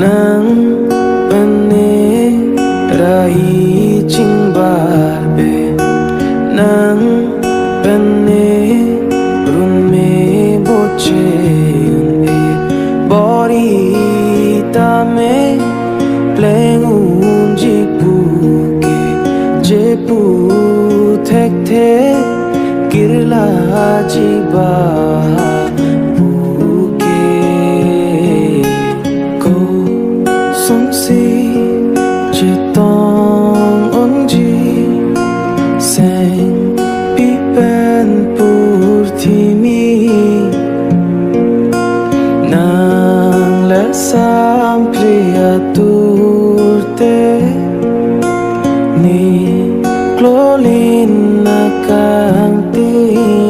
nang pane rai ching barbe nang pane run me boche e body ta me playing unji pu ke je pu thek the kirla ji ba tong on ji sang pi pen pur thi mi nang la sam priya turte ni klolin na kang tin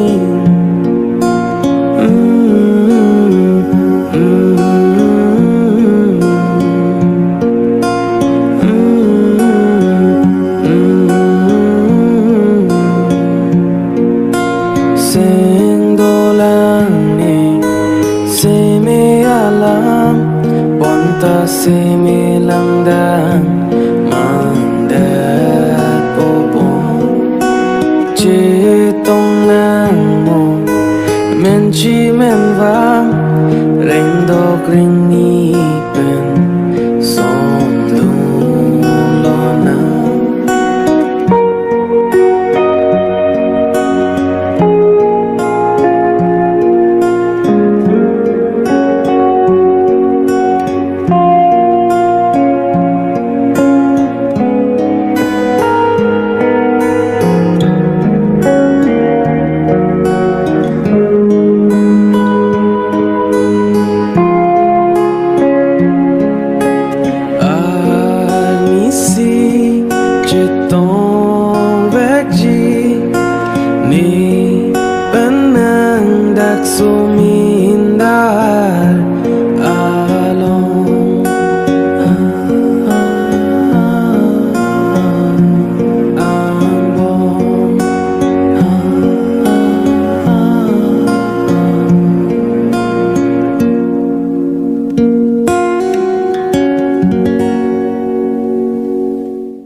Sing dolang ni se me alam ponta se me langdang mandat popo che tong nang mo men chi men vang ring dok ring ni pen som dung lo na ni penang dak sumi